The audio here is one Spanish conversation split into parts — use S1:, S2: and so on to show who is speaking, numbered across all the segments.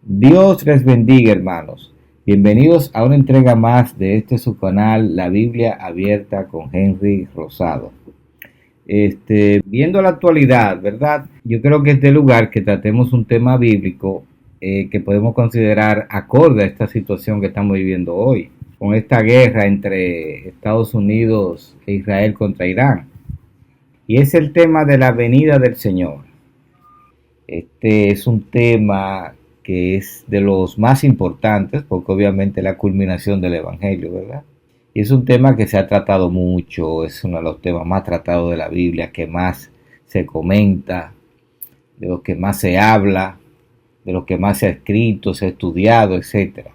S1: Dios les bendiga, hermanos. Bienvenidos a una entrega más de su canal, La Biblia Abierta con Henry Rosado. Viendo la actualidad, ¿verdad? Yo creo que lugar que tratemos un tema bíblico que podemos considerar acorde a esta situación que estamos viviendo hoy, con esta guerra entre Estados Unidos e Israel contra Irán. Y es el tema de la venida del Señor. Este es un tema que es de los más importantes, porque obviamente es la culminación del Evangelio, ¿verdad? Y es un tema que se ha tratado mucho, es uno de los temas más tratados de la Biblia, que más se comenta, de los que más se habla, de los que más se ha escrito, se ha estudiado, etc.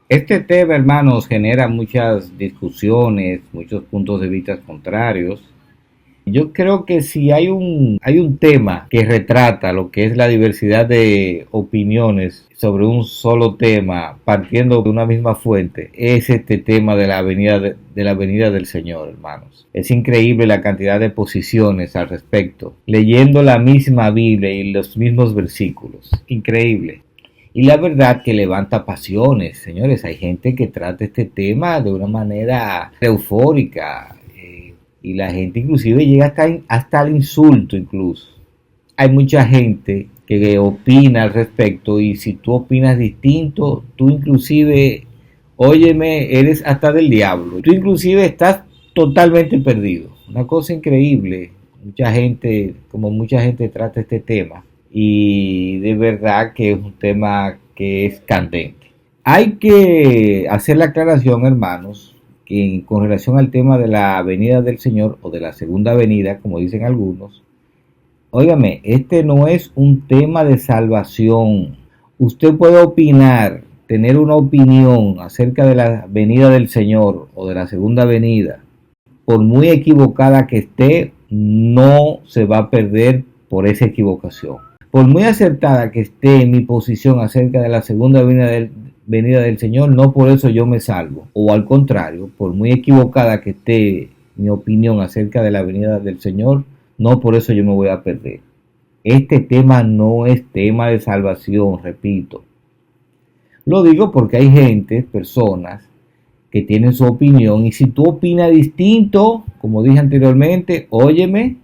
S1: Este tema, hermanos, genera muchas discusiones, muchos puntos de vista contrarios. Yo creo que si hay un tema que retrata lo que es la diversidad de opiniones sobre un solo tema, partiendo de una misma fuente, es este tema de la venida del Señor, hermanos. Es increíble la cantidad de posiciones al respecto, leyendo la misma Biblia y los mismos versículos. Increíble. Y la verdad que levanta pasiones, señores. Hay gente que trata este tema de una manera eufórica, y la gente inclusive llega hasta el insulto incluso. Hay mucha gente que opina al respecto, y si tú opinas distinto, tú inclusive, óyeme, eres hasta del diablo. Tú inclusive estás totalmente perdido. Una cosa increíble. Mucha gente trata este tema, y de verdad que es un tema que es candente. Hay que hacer la aclaración, hermanos, que con relación al tema de la venida del Señor, o de la segunda venida, como dicen algunos, óigame, este no es un tema de salvación. Usted puede opinar, tener una opinión acerca de la venida del Señor o de la segunda venida, por muy equivocada que esté, no se va a perder por esa equivocación. Por muy acertada que esté mi posición acerca de la segunda venida del Señor, no por eso yo me salvo. O al contrario, por muy equivocada que esté mi opinión acerca de la venida del Señor, no por eso yo me voy a perder. Este tema no es tema de salvación, repito. Lo digo porque hay personas que tienen su opinión, y si tú opinas distinto, como dije anteriormente, óyeme,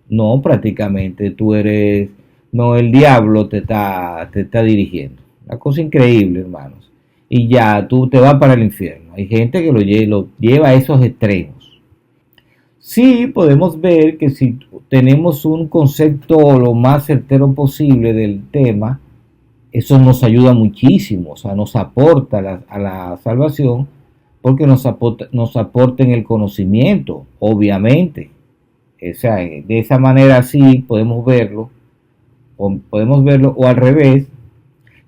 S1: no, prácticamente tú eres, no, el diablo te está dirigiendo. Una cosa increíble, hermanos. Y ya tú te vas para el infierno. Hay gente que lo lleva a esos extremos. Sí, podemos ver que si tenemos un concepto lo más certero posible del tema, eso nos ayuda muchísimo, o sea, nos aporta a la salvación, porque nos aporta en el conocimiento, obviamente. O sea, de esa manera sí podemos verlo, o al revés.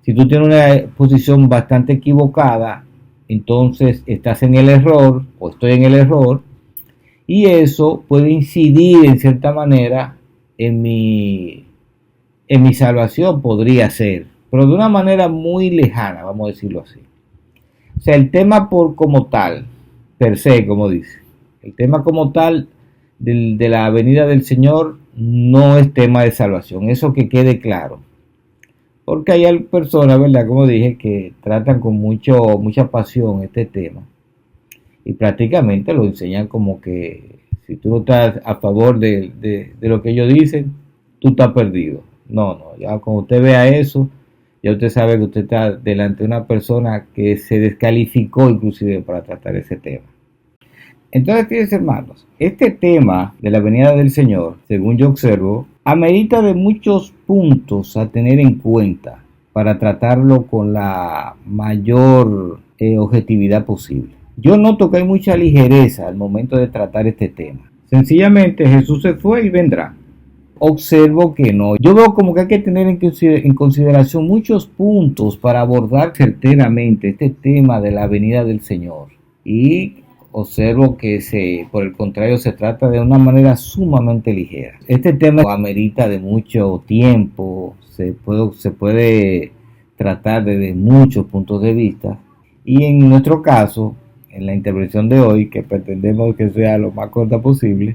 S1: Si tú tienes una posición bastante equivocada, entonces estás en el error, o estoy en el error, y eso puede incidir en cierta manera en mi salvación, podría ser, pero de una manera muy lejana, vamos a decirlo así. O sea, el tema como tal, per se, como dice, el tema como tal de la venida del Señor no es tema de salvación, eso que quede claro. Porque hay personas, ¿verdad? Como dije, que tratan con mucha pasión este tema, y prácticamente lo enseñan como que si tú no estás a favor de lo que ellos dicen, tú estás perdido. No, ya cuando usted vea eso, ya usted sabe que usted está delante de una persona que se descalificó inclusive para tratar ese tema. Entonces, fíjense, hermanos, este tema de la venida del Señor, según yo observo, amerita de muchos puntos a tener en cuenta para tratarlo con la mayor objetividad posible. Yo noto que hay mucha ligereza al momento de tratar este tema. Sencillamente Jesús se fue y vendrá. Observo que no. Yo veo como que hay que tener en consideración muchos puntos para abordar certeramente este tema de la venida del Señor. Y observo que por el contrario, se trata de una manera sumamente ligera. Este tema amerita de mucho tiempo, se puede tratar desde muchos puntos de vista, y en nuestro caso, en la intervención de hoy, que pretendemos que sea lo más corta posible,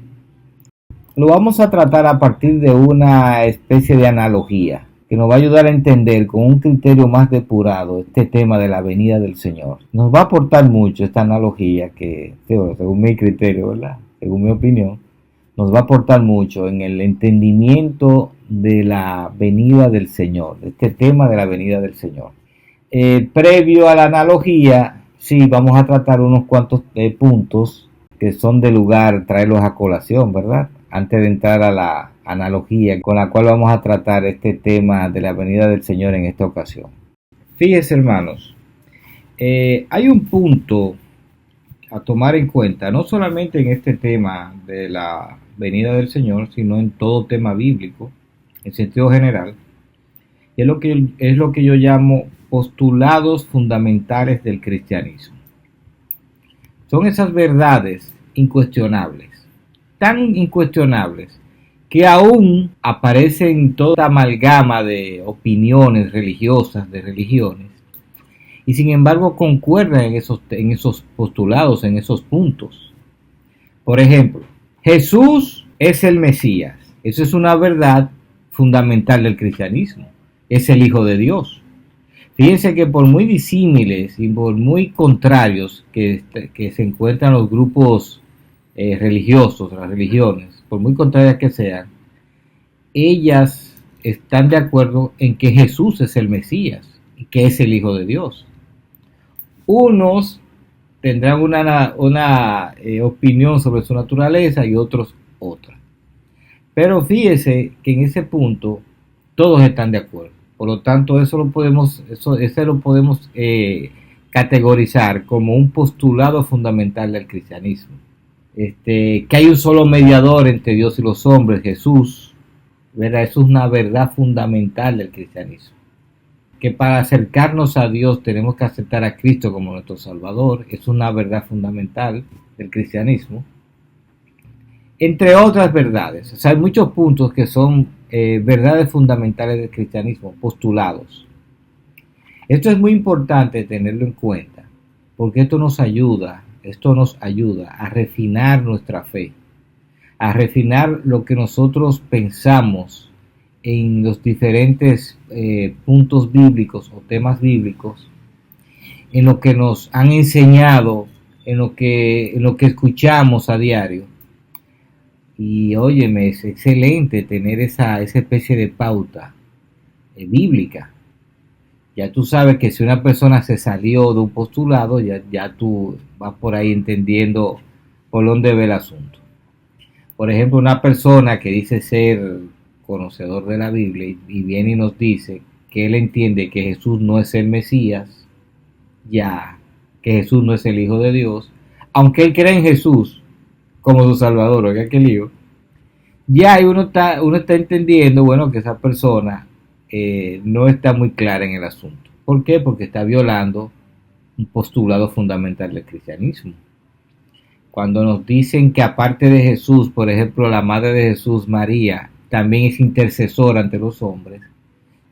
S1: lo vamos a tratar a partir de una especie de analogía. que nos va a ayudar a entender con un criterio más depurado este tema de la venida del Señor. Nos va a aportar mucho esta analogía que, según mi criterio, ¿verdad? Según mi opinión, nos va a aportar mucho en el entendimiento de la venida del Señor, este tema de la venida del Señor. Previo a la analogía, sí, vamos a tratar unos cuantos puntos que son de lugar traerlos a colación, ¿verdad? Antes de entrar a la analogía con la cual vamos a tratar este tema de la venida del Señor en esta ocasión. Fíjense, hermanos, hay un punto a tomar en cuenta, no solamente en este tema de la venida del Señor, sino en todo tema bíblico, en sentido general, y es lo que yo llamo postulados fundamentales del cristianismo. Son esas verdades incuestionables, tan incuestionables, que aún aparecen toda amalgama de opiniones religiosas, de religiones, y sin embargo concuerdan en esos postulados, en esos puntos. Por ejemplo, Jesús es el Mesías. Eso es una verdad fundamental del cristianismo. Es el Hijo de Dios. Fíjense que por muy disímiles y por muy contrarios que se encuentran los grupos religiosos, las religiones, por muy contrarias que sean, ellas están de acuerdo en que Jesús es el Mesías y que es el Hijo de Dios. Unos tendrán una opinión sobre su naturaleza y otros otra. Pero fíjese que en ese punto todos están de acuerdo. Por lo tanto, ese lo podemos categorizar como un postulado fundamental del cristianismo. Que hay un solo mediador entre Dios y los hombres, Jesús, ¿verdad? Eso es una verdad fundamental del cristianismo. Que para acercarnos a Dios tenemos que aceptar a Cristo como nuestro Salvador. Es una verdad fundamental del cristianismo. Entre otras verdades. O sea, hay muchos puntos que son verdades fundamentales del cristianismo, postulados. Esto es muy importante tenerlo en cuenta, porque esto nos ayuda a refinar nuestra fe, a refinar lo que nosotros pensamos en los diferentes puntos bíblicos o temas bíblicos, en lo que nos han enseñado, en lo que escuchamos a diario. Y óyeme, es excelente tener esa especie de pauta bíblica. Ya tú sabes que si una persona se salió de un postulado, ya tú vas por ahí entendiendo por dónde ve el asunto. Por ejemplo, una persona que dice ser conocedor de la Biblia y viene y nos dice que él entiende que Jesús no es el Mesías, que Jesús no es el Hijo de Dios, aunque él cree en Jesús como su Salvador, oiga qué lío, ya uno está entendiendo, bueno, que esa persona no está muy clara en el asunto. ¿Por qué? Porque está violando un postulado fundamental del cristianismo. Cuando nos dicen que aparte de Jesús, por ejemplo, la madre de Jesús, María, también es intercesora ante los hombres,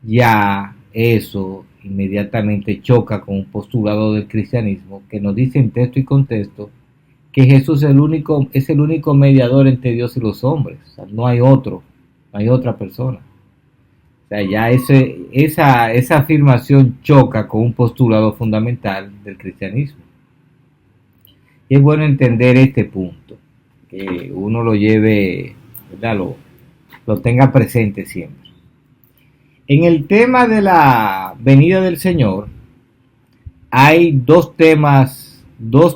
S1: ya eso inmediatamente choca con un postulado del cristianismo que nos dice en texto y contexto que Jesús es el único mediador entre Dios y los hombres. O sea, no hay otra persona. O sea, ya esa afirmación choca con un postulado fundamental del cristianismo. Y es bueno entender este punto, que uno lo lleve, ¿verdad? Lo tenga presente siempre. En el tema de la venida del Señor, hay dos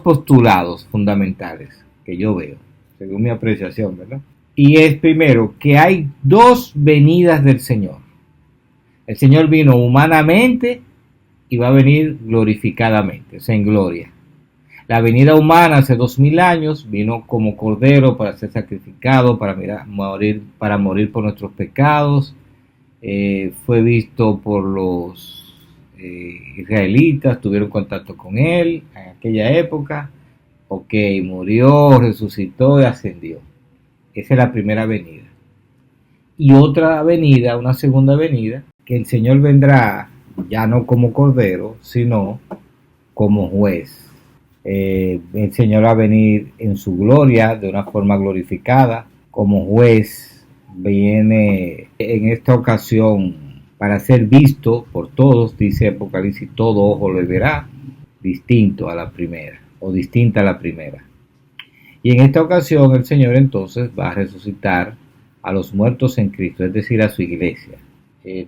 S1: postulados fundamentales que yo veo, según mi apreciación, ¿verdad? Y es primero que hay dos venidas del Señor. El Señor vino humanamente y va a venir glorificadamente, o sea, en gloria. La venida humana hace 2000 años vino como cordero para ser sacrificado, para morir por nuestros pecados. Fue visto por los israelitas, tuvieron contacto con él en aquella época. Ok, murió, resucitó y ascendió. Esa es la primera venida. Y otra venida, una segunda venida, que el Señor vendrá ya no como cordero, sino como juez. El Señor va a venir en su gloria, de una forma glorificada, como juez. Viene en esta ocasión para ser visto por todos, dice Apocalipsis, todo ojo lo verá, distinto a la primera, o distinta a la primera. Y en esta ocasión el Señor entonces va a resucitar a los muertos en Cristo, es decir, a su iglesia,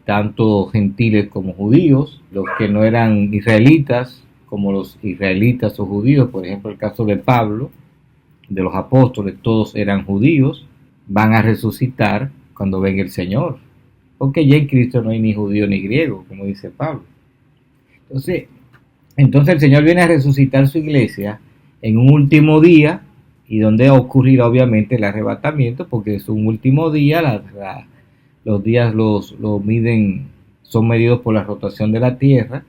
S1: tanto gentiles como judíos, los que no eran israelitas, como los israelitas o judíos, por ejemplo el caso de Pablo, de los apóstoles, todos eran judíos, van a resucitar cuando venga el Señor, porque ya en Cristo no hay ni judío ni griego, como dice Pablo. Entonces el Señor viene a resucitar su iglesia en un último día, y donde ocurrirá obviamente el arrebatamiento, porque es un último día, los días los miden, son medidos por la rotación de la Tierra,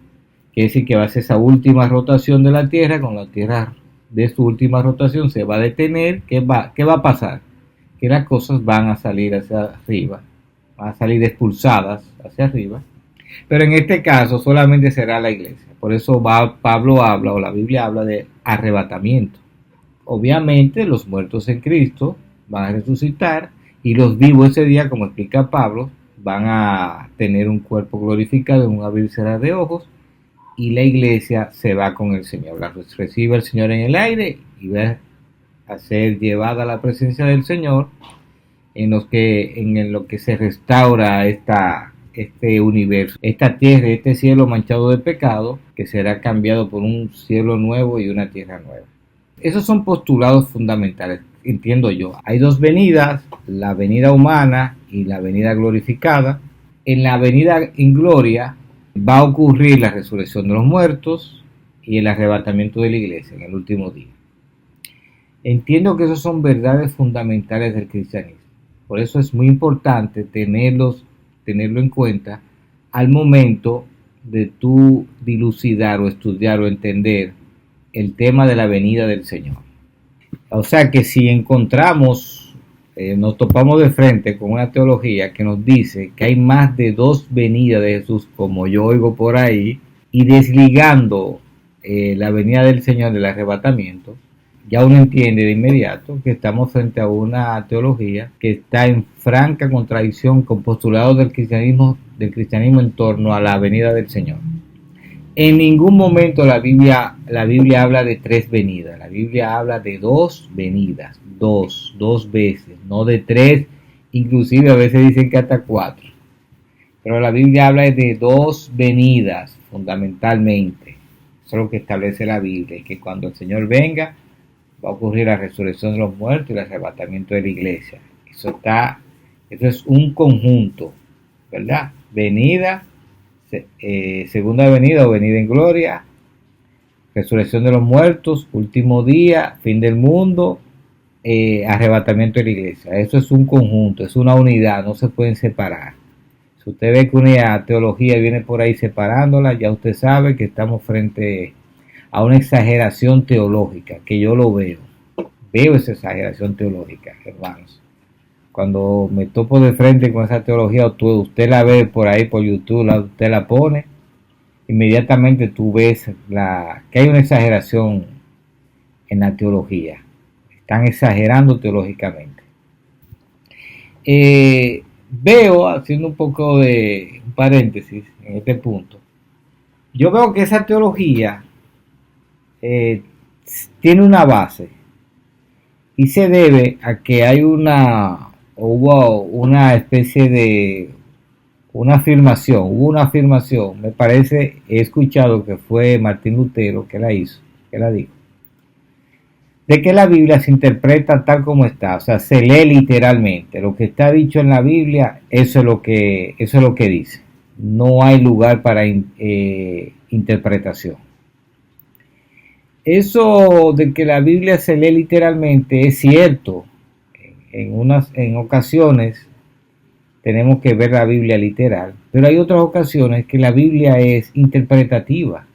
S1: quiere decir que va a ser esa última rotación de la Tierra. Con la Tierra de su última rotación se va a detener. ¿Qué va a pasar? Que las cosas van a salir hacia arriba, van a salir expulsadas hacia arriba, pero en este caso solamente será la iglesia. Por eso Pablo habla, o la Biblia habla, de arrebatamiento. Obviamente los muertos en Cristo van a resucitar, y los vivos ese día, como explica Pablo, van a tener un cuerpo glorificado en un abrir y cerrar de ojos, y la iglesia se va con el Señor, la recibe el Señor en el aire y va a ser llevada a la presencia del Señor, en lo que se restaura este universo, esta tierra, este cielo manchado de pecado, que será cambiado por un cielo nuevo y una tierra nueva. Esos son postulados fundamentales, entiendo yo. Hay dos venidas, la venida humana y la venida glorificada. En la venida en gloria va a ocurrir la resurrección de los muertos y el arrebatamiento de la iglesia en el último día. Entiendo que esas son verdades fundamentales del cristianismo. Por eso es muy importante tenerlo en cuenta al momento de tú dilucidar o estudiar o entender el tema de la venida del Señor. O sea que si nos topamos de frente con una teología que nos dice que hay más de dos venidas de Jesús, como yo oigo por ahí, y desligando la venida del Señor del arrebatamiento, ya uno entiende de inmediato que estamos frente a una teología que está en franca contradicción con postulados del cristianismo en torno a la venida del Señor. En ningún momento la Biblia habla de tres venidas. La Biblia habla de dos venidas, dos veces, no de tres, inclusive a veces dicen que hasta cuatro. Pero la Biblia habla de dos venidas fundamentalmente. Eso es lo que establece la Biblia, que cuando el Señor venga va a ocurrir la resurrección de los muertos y el arrebatamiento de la iglesia. Eso es un conjunto, ¿verdad? Segunda venida o venida en gloria, resurrección de los muertos, último día, fin del mundo, arrebatamiento de la iglesia. Eso es un conjunto, es una unidad, no se pueden separar. Si usted ve que una teología viene por ahí separándola, ya usted sabe que estamos frente a una exageración teológica, que yo lo veo esa exageración teológica, hermanos. Cuando me topo de frente con esa teología, usted la ve por ahí por YouTube, usted la pone, inmediatamente tú ves que hay una exageración en la teología. Están exagerando teológicamente. Veo, haciendo un poco de un paréntesis en este punto, yo veo que esa teología tiene una base, y se debe a que hubo una especie de hubo una afirmación, me parece, he escuchado que fue Martín Lutero que la dijo, de que la Biblia se interpreta tal como está, o sea, se lee literalmente, lo que está dicho en la Biblia, eso es lo que dice, no hay lugar para interpretación. Eso de que la Biblia se lee literalmente es cierto. En ocasiones tenemos que ver la Biblia literal, pero hay otras ocasiones que la Biblia es interpretativa.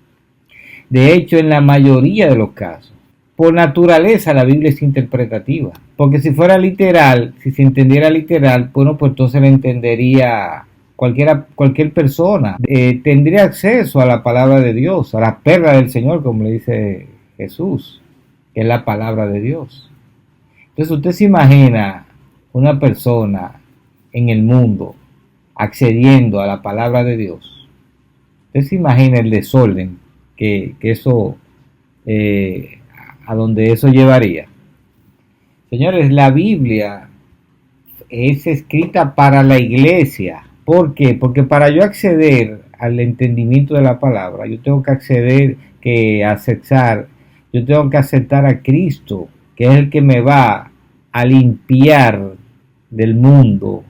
S1: De hecho, en la mayoría de los casos, por naturaleza la Biblia es interpretativa, porque si fuera literal, si se entendiera literal, bueno, pues entonces la entendería cualquier persona, tendría acceso a la palabra de Dios, a la perla del Señor, como le dice Jesús, que es la palabra de Dios. Entonces usted se imagina una persona en el mundo accediendo a la palabra de Dios. Usted se imagina el desorden que eso, a donde eso llevaría. Señores, la Biblia es escrita para la iglesia. ¿Por qué? Porque para yo acceder al entendimiento de la palabra, yo tengo que yo tengo que aceptar a Cristo, que es el que me va a limpiar del mundo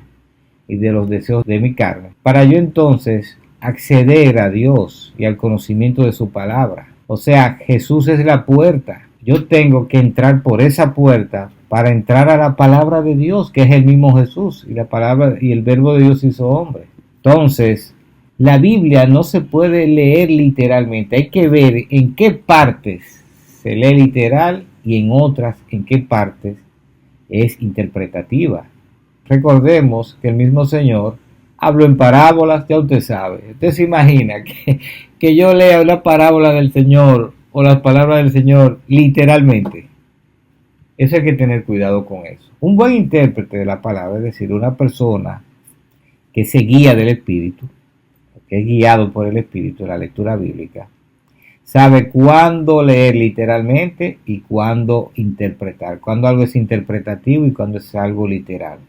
S1: y de los deseos de mi carne, para yo entonces acceder a Dios y al conocimiento de su palabra. O sea, Jesús es la puerta. Yo tengo que entrar por esa puerta para entrar a la palabra de Dios, que es el mismo Jesús, y la palabra y el verbo de Dios hizo hombre. Entonces, la Biblia no se puede leer literalmente, hay que ver en qué partes se lee literal y en otras en qué partes es interpretativa. Recordemos que el mismo Señor habló en parábolas, ya usted sabe. Usted se imagina que yo lea una parábola del Señor o las palabras del Señor literalmente. Eso hay que tener cuidado con eso. Un buen intérprete de la palabra, es decir, una persona que se guía del Espíritu, que es guiado por el Espíritu en la lectura bíblica, sabe cuándo leer literalmente y cuándo interpretar, cuándo algo es interpretativo y cuándo es algo literal.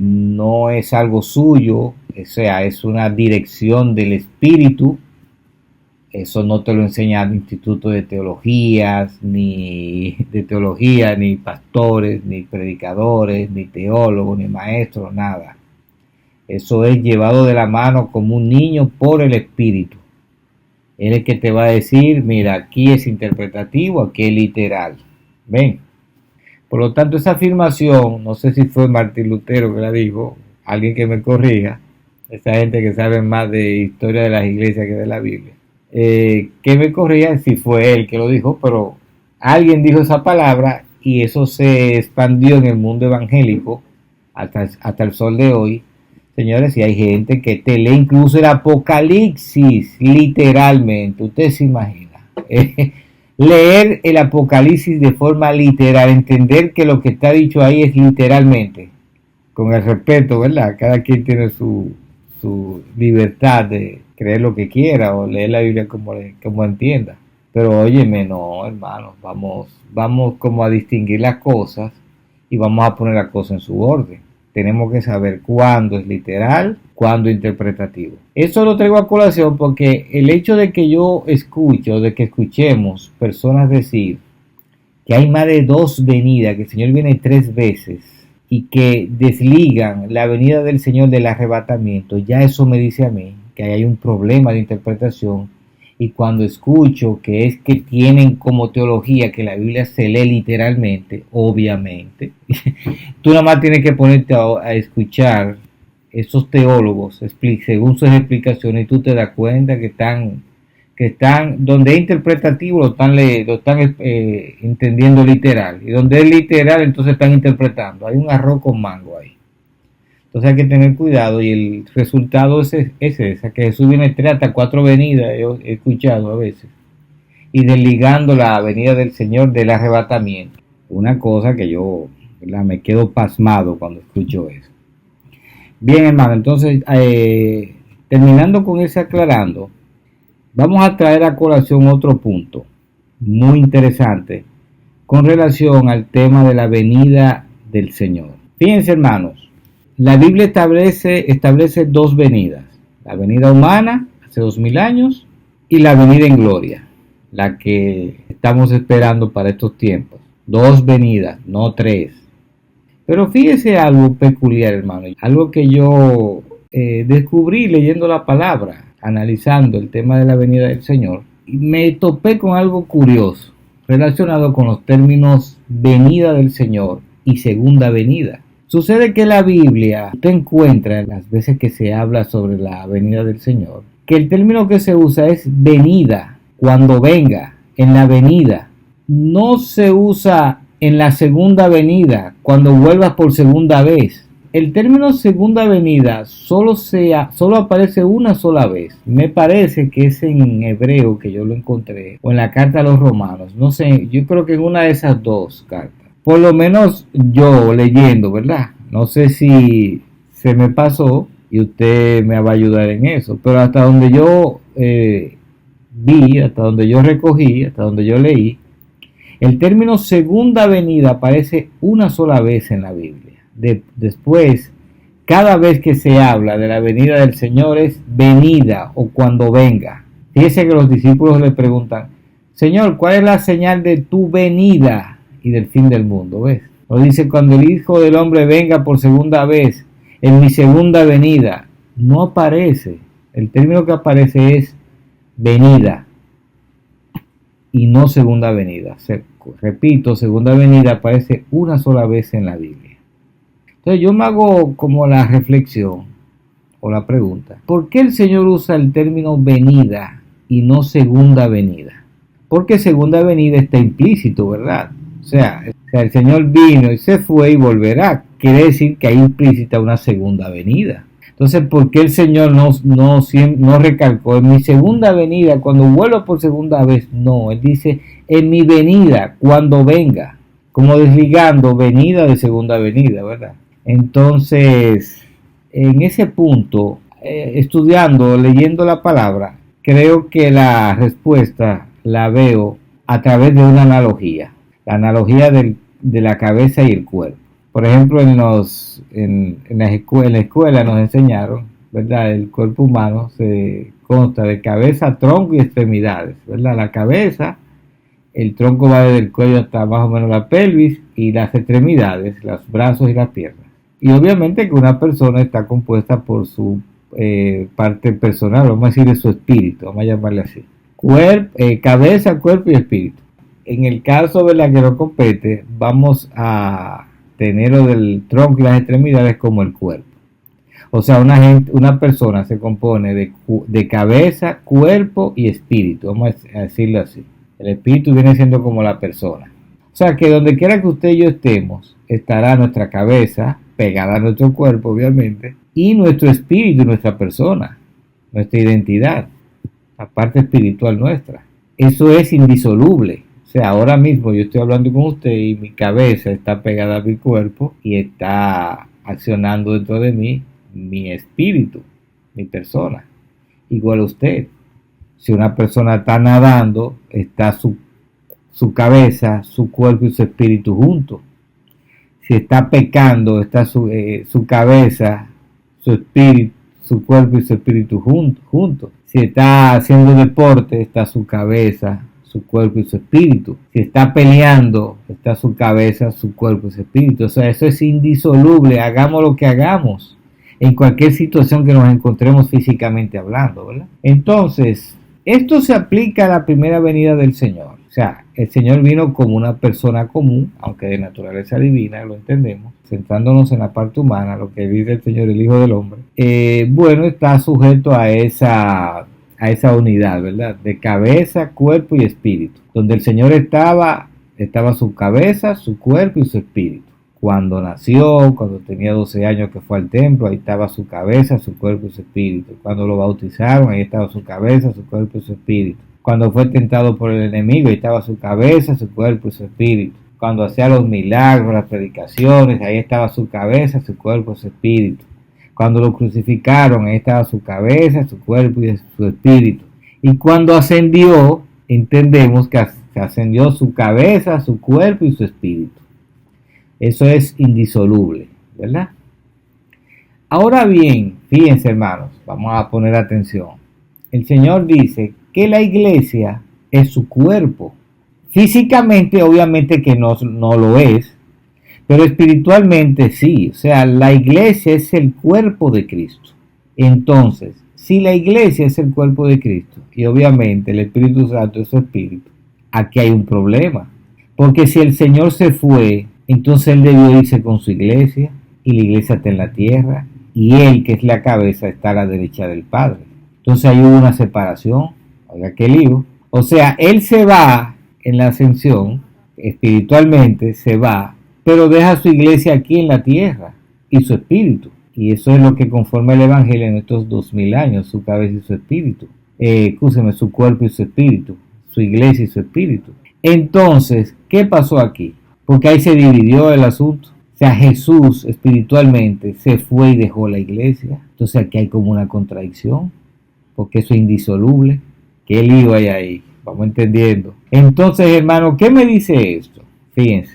S1: No es algo suyo, o sea, es una dirección del Espíritu. Eso no te lo enseña el Instituto de Teologías, ni pastores, ni predicadores, ni teólogos, ni maestros, nada. Eso es llevado de la mano como un niño por el Espíritu. Él es el que te va a decir, mira, aquí es interpretativo, aquí es literal. ¿Ven? Por lo tanto, esa afirmación, no sé si fue Martín Lutero que la dijo, alguien que me corrija, esa gente que sabe más de historia de las iglesias que de la Biblia, que me corrija si fue él que lo dijo, pero alguien dijo esa palabra y eso se expandió en el mundo evangélico hasta el sol de hoy. Señores, y hay gente que te lee incluso el Apocalipsis literalmente, usted se imagina. Leer el Apocalipsis de forma literal, entender que lo que está dicho ahí es literalmente, con el respeto, ¿verdad? Cada quien tiene su libertad de creer lo que quiera o leer la Biblia como entienda. Pero óyeme, no, hermanos, vamos como a distinguir las cosas y vamos a poner las cosas en su orden. Tenemos que saber cuándo es literal, cuándo es interpretativo. Eso lo traigo a colación porque el hecho de que de que escuchemos personas decir que hay más de 2 venidas, que el Señor viene 3 veces y que desligan la venida del Señor del arrebatamiento, ya eso me dice a mí que hay un problema de interpretación. Y cuando escucho que es que tienen como teología que la Biblia se lee literalmente, obviamente, tú nada más tienes que ponerte a escuchar esos teólogos según sus explicaciones y tú te das cuenta que están donde es interpretativo lo están entendiendo literal, y donde es literal entonces están interpretando. Hay un arroz con mango ahí. Entonces hay que tener cuidado y el resultado es esa, que Jesús viene 3 hasta 4 venidas, he escuchado a veces, y desligando la venida del Señor del arrebatamiento. Una cosa que yo me quedo pasmado cuando escucho eso. Bien, hermano, entonces terminando con ese aclarando, vamos a traer a colación otro punto muy interesante con relación al tema de la venida del Señor. Fíjense, hermanos, la Biblia establece 2 venidas, la venida humana hace 2000 años y la venida en gloria, la que estamos esperando para estos tiempos. 2 venidas, no 3. Pero fíjese algo peculiar, hermano, algo que yo descubrí leyendo la palabra, analizando el tema de la venida del Señor, y me topé con algo curioso relacionado con los términos venida del Señor y segunda venida. Sucede que la Biblia, usted encuentra en las veces que se habla sobre la venida del Señor, que el término que se usa es venida, cuando venga, en la venida. No se usa en la segunda venida, cuando vuelvas por segunda vez. El término segunda venida solo aparece una sola vez. Me parece que es en hebreo que yo lo encontré, o en la carta a los romanos. No sé, yo creo que en una de esas 2 cartas. Por lo menos yo leyendo, ¿verdad? No sé si se me pasó y usted me va a ayudar en eso. Pero hasta donde yo vi, hasta donde yo recogí, hasta donde yo leí, el término segunda venida aparece una sola vez en la Biblia. Después, cada vez que se habla de la venida del Señor es venida o cuando venga. Fíjese que los discípulos le preguntan, Señor, ¿cuál es la señal de tu venida y del fin del mundo? ¿Ves? Lo dice, cuando el Hijo del Hombre venga por segunda vez, en mi segunda venida. No aparece. El término que aparece es venida y no segunda venida. Repito, segunda venida aparece una sola vez en la Biblia. Entonces yo me hago como la reflexión o la pregunta, ¿por qué el Señor usa el término venida y no segunda venida? Porque segunda venida está implícito, ¿verdad? O sea, el Señor vino y se fue y volverá. Quiere decir que hay implícita una segunda venida. Entonces, ¿por qué el Señor no recalcó en mi segunda venida, cuando vuelva por segunda vez? No, Él dice en mi venida, cuando venga, como desligando venida de segunda venida, ¿verdad? Entonces, en ese punto, estudiando, leyendo la palabra, creo que la respuesta la veo a través de una analogía, la analogía de la cabeza y el cuerpo. Por ejemplo, en la escuela nos enseñaron, ¿verdad? El cuerpo humano se consta de cabeza, tronco y extremidades, ¿verdad? La cabeza, el tronco va desde el cuello hasta más o menos la pelvis, y las extremidades, los brazos y las piernas. Y obviamente que una persona está compuesta por su parte personal, vamos a decir de su espíritu, vamos a llamarle así. Cabeza, cuerpo y espíritu. En el caso de la que nos compete, vamos a tener lo del tronco y las extremidades como el cuerpo. O sea, una persona se compone de cabeza, cuerpo y espíritu, vamos a decirlo así. El espíritu viene siendo como la persona. O sea, que donde quiera que usted y yo estemos, estará nuestra cabeza pegada a nuestro cuerpo, obviamente, y nuestro espíritu, nuestra persona, nuestra identidad, la parte espiritual nuestra. Eso es indisoluble. O sea, ahora mismo yo estoy hablando con usted y mi cabeza está pegada a mi cuerpo y está accionando dentro de mí mi espíritu, mi persona. Igual a usted. Si una persona está nadando, está su cabeza, su cuerpo y su espíritu juntos. Si está pecando, está su cabeza, su espíritu, su cuerpo y su espíritu juntos. Si está haciendo deporte, está su cabeza, su cuerpo y su espíritu. Si está peleando, está su cabeza, su cuerpo y su espíritu. O sea, eso es indisoluble, hagamos lo que hagamos, en cualquier situación que nos encontremos físicamente hablando, ¿verdad? Entonces, esto se aplica a la primera venida del Señor. O sea, el Señor vino como una persona común, aunque de naturaleza divina, lo entendemos, centrándonos en la parte humana, lo que dice el Señor, el Hijo del Hombre. Bueno, está sujeto a esa unidad, ¿verdad? De cabeza, cuerpo y espíritu. Donde el Señor estaba su cabeza, su cuerpo y su espíritu. Cuando nació, cuando tenía 12 años que fue al templo, ahí estaba su cabeza, su cuerpo y su espíritu. Cuando lo bautizaron, ahí estaba su cabeza, su cuerpo y su espíritu. Cuando fue tentado por el enemigo, ahí estaba su cabeza, su cuerpo y su espíritu. Cuando hacía los milagros, las predicaciones, ahí estaba su cabeza, su cuerpo y su espíritu. Cuando lo crucificaron, ahí estaba su cabeza, su cuerpo y su espíritu. Y cuando ascendió, entendemos que ascendió su cabeza, su cuerpo y su espíritu. Eso es indisoluble, ¿verdad? Ahora bien, fíjense hermanos, vamos a poner atención. El Señor dice que la iglesia es su cuerpo. Físicamente, obviamente que no lo es, pero espiritualmente sí. O sea, la iglesia es el cuerpo de Cristo. Entonces, si la iglesia es el cuerpo de Cristo, y obviamente el Espíritu Santo es su espíritu, aquí hay un problema. Porque si el Señor se fue, entonces Él debió irse con su iglesia, y la iglesia está en la tierra, y Él, que es la cabeza, está a la derecha del Padre. Entonces ahí hubo una separación. Oiga, qué lío. O sea, Él se va en la ascensión, espiritualmente se va, pero deja su iglesia aquí en la tierra y su espíritu. Y eso es lo que conforma el Evangelio en estos 2000 años, su cabeza y su espíritu. Su cuerpo y su espíritu, su iglesia y su espíritu. Entonces, ¿qué pasó aquí? Porque ahí se dividió el asunto. sea, Jesús espiritualmente se fue y dejó la iglesia. Entonces aquí hay como una contradicción, porque eso es indisoluble. ¿Qué lío hay ahí? Vamos entendiendo. Entonces, hermano, ¿qué me dice esto? Fíjense,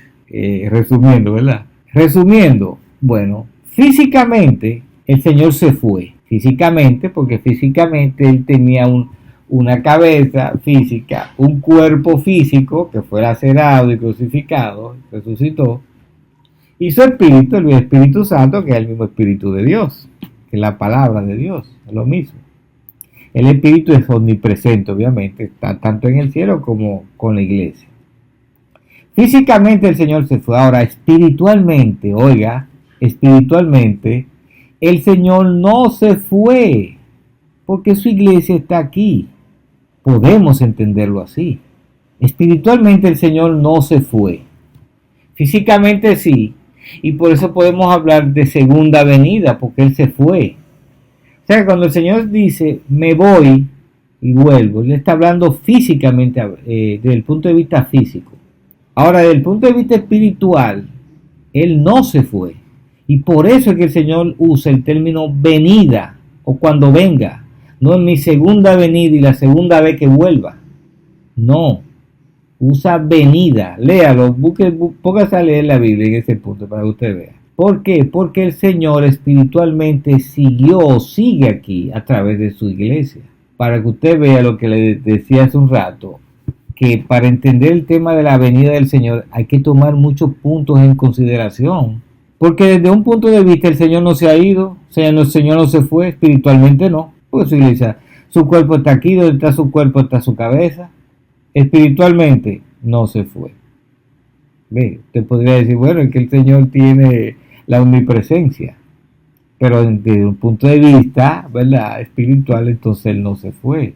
S1: resumiendo, ¿verdad? Resumiendo, bueno, físicamente el Señor se fue. Físicamente, porque físicamente Él tenía una cabeza física, un cuerpo físico que fue lacerado y crucificado, resucitó, y su espíritu, el Espíritu Santo, que es el mismo Espíritu de Dios, que es la palabra de Dios, es lo mismo. El Espíritu es omnipresente, obviamente, está tanto en el cielo como con la iglesia. Físicamente el Señor se fue. Ahora, espiritualmente, oiga, espiritualmente, el Señor no se fue, porque su iglesia está aquí. Podemos entenderlo así. Espiritualmente el Señor no se fue. Físicamente sí, y por eso podemos hablar de segunda venida, porque Él se fue. O sea, cuando el Señor dice, me voy y vuelvo, Él está hablando físicamente, desde el punto de vista físico. Ahora, desde el punto de vista espiritual, Él no se fue. Y por eso es que el Señor usa el término venida, o cuando venga. No en mi segunda venida y la segunda vez que vuelva. No, usa venida. Léalo, póngase a leer la Biblia en ese punto para que usted vea. ¿Por qué? Porque el Señor espiritualmente sigue aquí a través de su iglesia. Para que usted vea lo que le decía hace un rato, que para entender el tema de la venida del Señor hay que tomar muchos puntos en consideración. Porque desde un punto de vista el Señor no se ha ido, el Señor no se fue, espiritualmente no. Pues su iglesia, su cuerpo está aquí, donde está su cuerpo está su cabeza. Espiritualmente no se fue. Ve, usted podría decir, bueno, es que el Señor tiene la omnipresencia, pero desde un punto de vista, ¿verdad?, espiritual, entonces Él no se fue.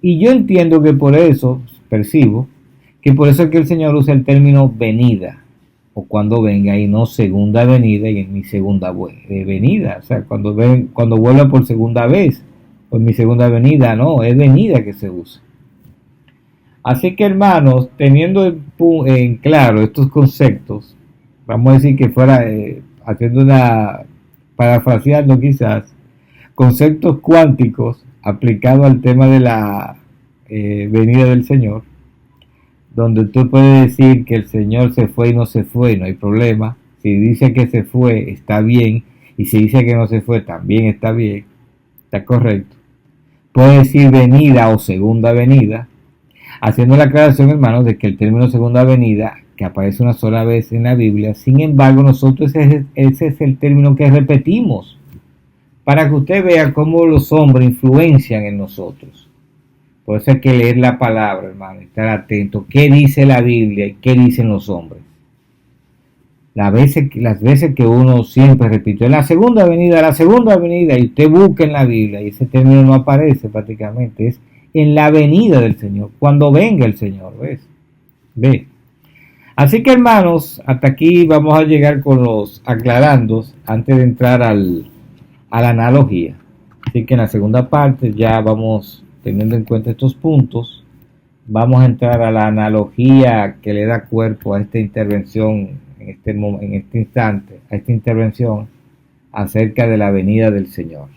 S1: Y yo entiendo que por eso, percibo, que por eso es que el Señor usa el término venida, o cuando venga, y no segunda venida y en mi segunda venida. O sea, cuando vuelva por segunda vez, pues mi segunda venida, no, es venida que se usa. Así que, hermanos, teniendo en claro estos conceptos, vamos a decir que fuera, haciendo parafraseando quizás, conceptos cuánticos aplicados al tema de la venida del Señor, donde tú puedes decir que el Señor se fue y no se fue, no hay problema. Si dice que se fue, está bien, y si dice que no se fue, también está bien, está correcto. Puede decir venida o segunda venida, haciendo la aclaración, hermanos, de que el término segunda venida, que aparece una sola vez en la Biblia, sin embargo, nosotros ese es el término que repetimos, para que usted vea cómo los hombres influencian en nosotros. Por eso hay que leer la palabra, hermano, estar atento. ¿Qué dice la Biblia y qué dicen los hombres? Las veces que uno siempre repite, la segunda venida, y usted busca en la Biblia, y ese término no aparece prácticamente, es en la venida del Señor, cuando venga el Señor, ¿ves? Ve. Así que, hermanos, hasta aquí vamos a llegar con los aclarandos antes de entrar a la analogía. Así que en la segunda parte ya vamos, teniendo en cuenta estos puntos, vamos a entrar a la analogía que le da cuerpo a esta intervención en este instante, a esta intervención acerca de la venida del Señor.